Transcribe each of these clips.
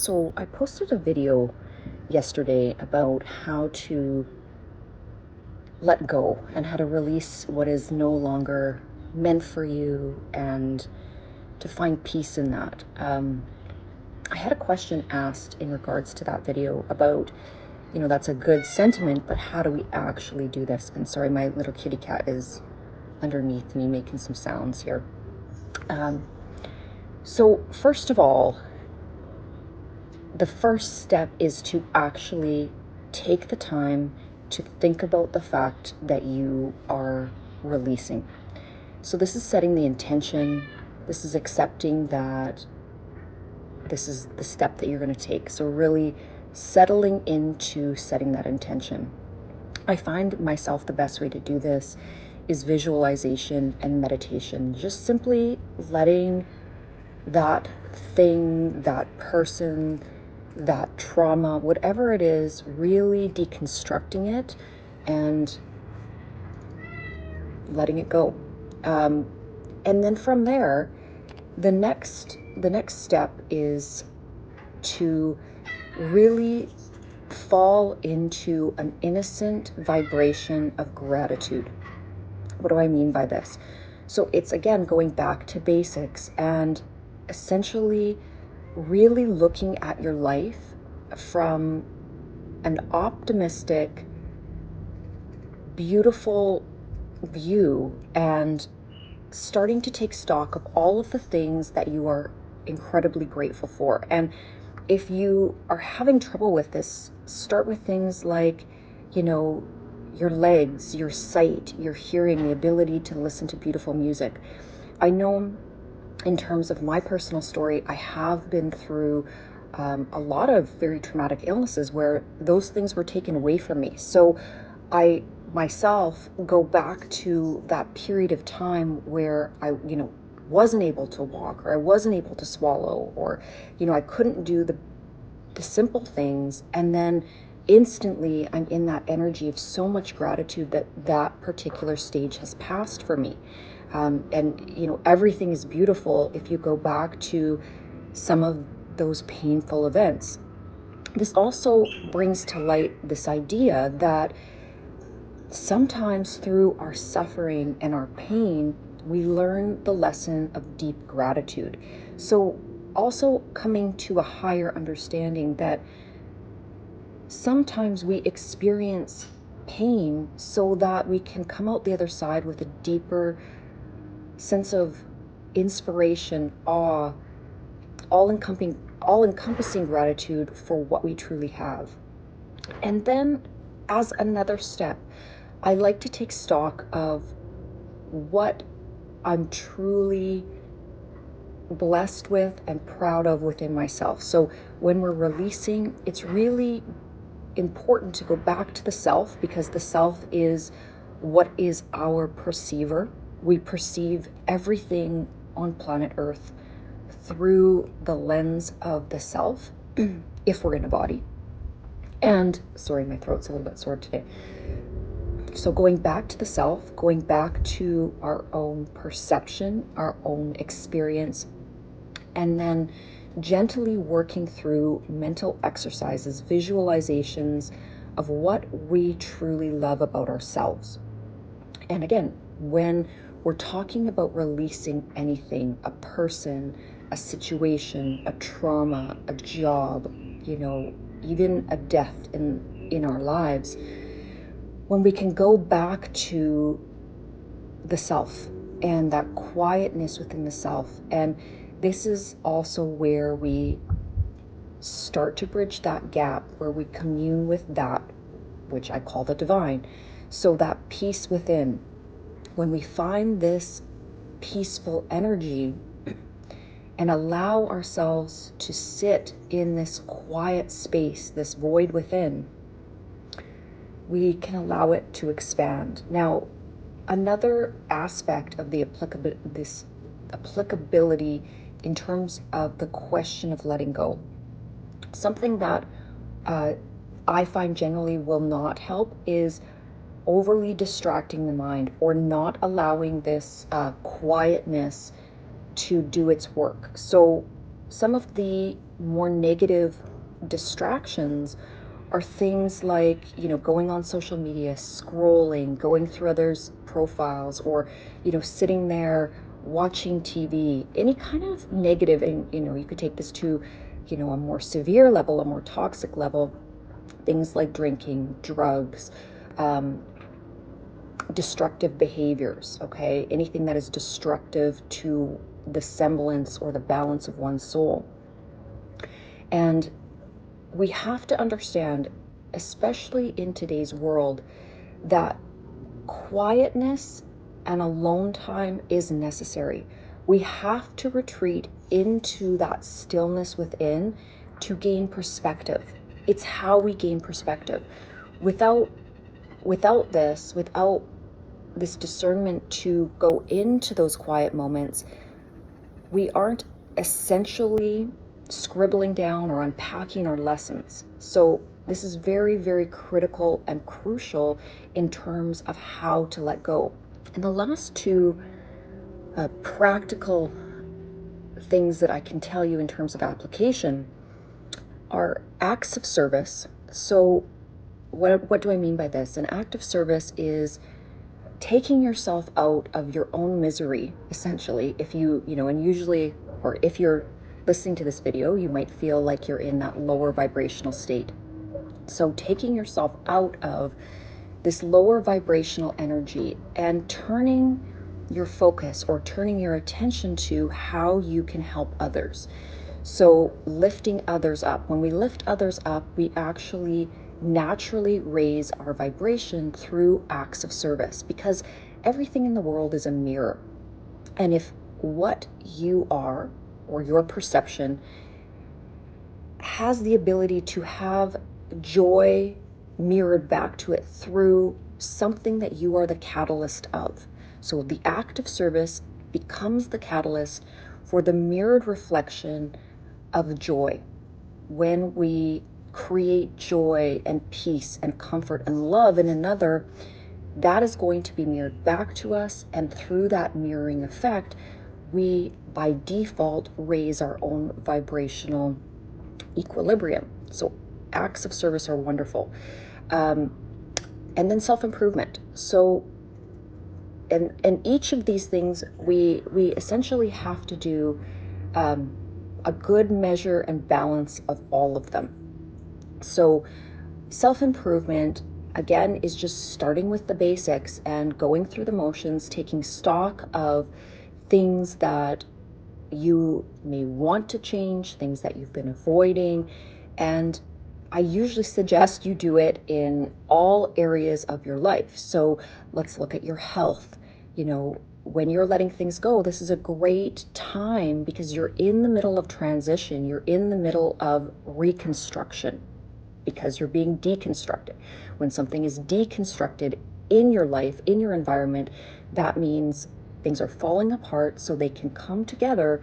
So I posted a video yesterday about how to let go and how to release what is no longer meant for you and to find peace in that. I had a question asked in regards to that video about, that's a good sentiment, but how do we actually do this? And sorry, my little kitty cat is underneath me making some sounds here. So first of all, the first step is to actually take the time to think about the fact that you are releasing. So this is setting the intention. This is accepting that this is the step that you're going to take. So really settling into setting that intention. I find myself the best way to do this is visualization and meditation. Just simply letting that thing, that person, that trauma, whatever it is, really deconstructing it and letting it go. And then from there, the next step is to really fall into an innocent vibration of gratitude. What do I mean by this? So it's, again, going back to basics and essentially really looking at your life from an optimistic, beautiful view and starting to take stock of all of the things that you are incredibly grateful for. And if you are having trouble with this, start with things like, your legs, your sight, your hearing, the ability to listen to beautiful music. I know in terms of my personal story, I have been through a lot of very traumatic illnesses where those things were taken away from me. So I myself go back to that period of time where I, wasn't able to walk, or I wasn't able to swallow, or, I couldn't do the simple things. And then instantly I'm in that energy of so much gratitude that particular stage has passed for me. And everything is beautiful if you go back to some of those painful events. This also brings to light this idea that sometimes through our suffering and our pain, we learn the lesson of deep gratitude. So also coming to a higher understanding that sometimes we experience pain so that we can come out the other side with a deeper sense of inspiration, awe, all-encompassing gratitude for what we truly have. And then, as another step, I like to take stock of what I'm truly blessed with and proud of within myself. So when we're releasing, it's really important to go back to the self, because the self is what is our perceiver. We perceive everything on planet Earth through the lens of the self, if we're in a body. And sorry, my throat's a little bit sore today. So going back to the self, going back to our own perception, our own experience, and then gently working through mental exercises, visualizations of what we truly love about ourselves. And again, when we're talking about releasing anything, a person, a situation, a trauma, a job, even a death in our lives, when we can go back to the self and that quietness within the self. And this is also where we start to bridge that gap, where we commune with that, which I call the divine. So that peace within, when we find this peaceful energy and allow ourselves to sit in this quiet space, this void within, we can allow it to expand. Now, another aspect of this applicability in terms of the question of letting go, something that I find generally will not help, is overly distracting the mind or not allowing this quietness to do its work. So some of the more negative distractions are things like, going on social media, scrolling, going through others' profiles, or, sitting there watching TV, any kind of negative. And, you could take this to, a more severe level, a more toxic level, things like drinking, drugs, um, destructive behaviors, okay? Anything that is destructive to the semblance or the balance of one's soul. And we have to understand, especially in today's world, that quietness and alone time is necessary. We have to retreat into that stillness within to gain perspective. It's how we gain perspective. Without this discernment to go into those quiet moments, we aren't essentially scribbling down or unpacking our lessons. So this is very, very critical and crucial in terms of how to let go. And the last two practical things that I can tell you in terms of application are acts of service. So what do I mean by this? An act of service is taking yourself out of your own misery, essentially. If and usually, or if you're listening to this video, you might feel like you're in that lower vibrational state. So taking yourself out of this lower vibrational energy and turning your focus or turning your attention to how you can help others. So lifting others up. When we lift others up, we actually naturally raise our vibration through acts of service, because everything in the world is a mirror. And if what you are, or your perception, has the ability to have joy mirrored back to it through something that you are the catalyst of. So the act of service becomes the catalyst for the mirrored reflection of joy. When we create joy and peace and comfort and love in another, that is going to be mirrored back to us. And through that mirroring effect, we by default raise our own vibrational equilibrium. So acts of service are wonderful. And then self-improvement. So and each of these things, we essentially have to do a good measure and balance of all of them. So self-improvement, again, is just starting with the basics and going through the motions, taking stock of things that you may want to change, things that you've been avoiding. And I usually suggest you do it in all areas of your life. So let's look at your health. When you're letting things go, this is a great time because you're in the middle of transition. You're in the middle of reconstruction because you're being deconstructed. When something is deconstructed in your life, in your environment, that means things are falling apart so they can come together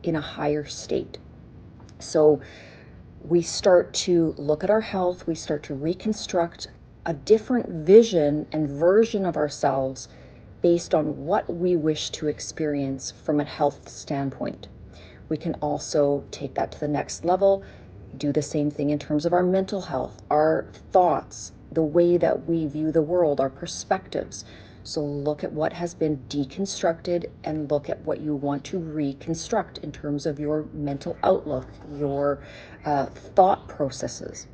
in a higher state. So we start to look at our health, we start to reconstruct a different vision and version of ourselves based on what we wish to experience from a health standpoint. We can also take that to the next level, do the same thing in terms of our mental health, our thoughts, the way that we view the world, our perspectives. So look at what has been deconstructed and look at what you want to reconstruct in terms of your mental outlook, your thought processes.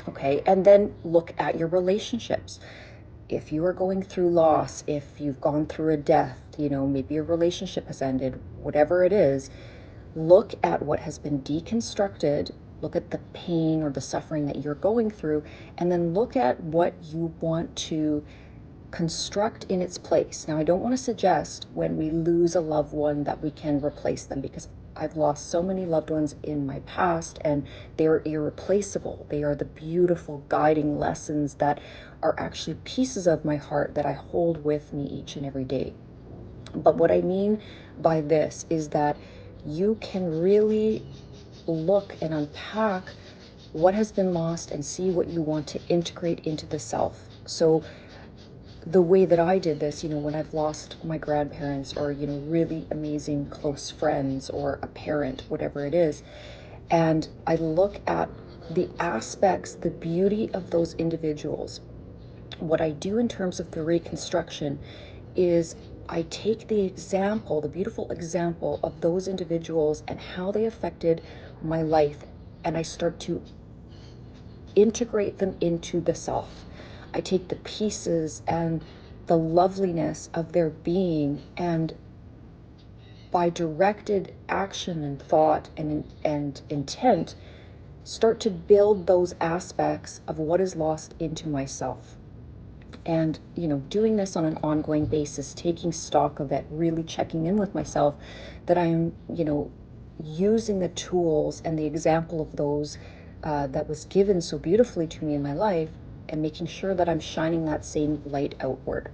Okay, and then look at your relationships. If you are going through loss, if you've gone through a death, maybe your relationship has ended, whatever it is, look at what has been deconstructed, look at the pain or the suffering that you're going through, and then look at what you want to construct in its place. Now, I don't want to suggest when we lose a loved one that we can replace them, because I've lost so many loved ones in my past and they're irreplaceable. They are the beautiful guiding lessons that are actually pieces of my heart that I hold with me each and every day. But what I mean by this is that you can really look and unpack what has been lost and see what you want to integrate into the self. So the way that I did this, when I've lost my grandparents or, really amazing close friends or a parent, whatever it is, and I look at the aspects, the beauty of those individuals. What I do in terms of the reconstruction is I take the example, the beautiful example of those individuals and how they affected my life, and I start to integrate them into the self. I take the pieces and the loveliness of their being, and by directed action and thought and intent, start to build those aspects of what is lost into myself. And doing this on an ongoing basis, taking stock of it, really checking in with myself that I'm using the tools and the example of those that was given so beautifully to me in my life, and making sure that I'm shining that same light outward.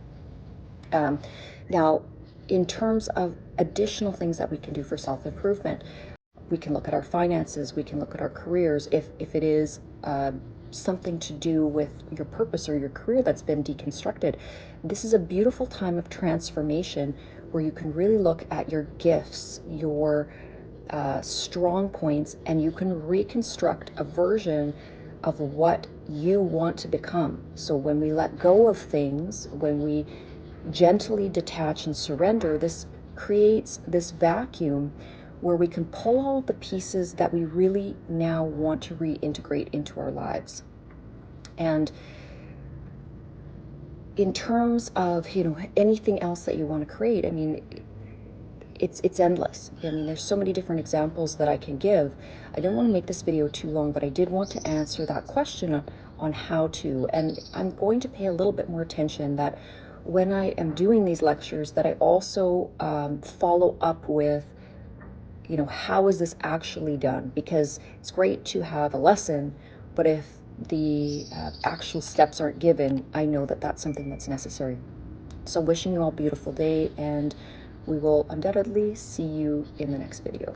um, Now, in terms of additional things that we can do for self-improvement, we can look at our finances, we can look at our careers. If it is something to do with your purpose or your career that's been deconstructed, this is a beautiful time of transformation where you can really look at your gifts, your strong points, and you can reconstruct a version of what you want to become. So when we let go of things, when we gently detach and surrender, this creates this vacuum where we can pull all the pieces that we really now want to reintegrate into our lives. And in terms of anything else that you want to create, I mean, it's endless. I mean, there's so many different examples that I can give. I don't want to make this video too long, but I did want to answer that question on how to. And I'm going to pay a little bit more attention that when I am doing these lectures, that I also follow up with how is this actually done? Because it's great to have a lesson, but if the actual steps aren't given, I know that that's something that's necessary. So wishing you all a beautiful day, and we will undoubtedly see you in the next video.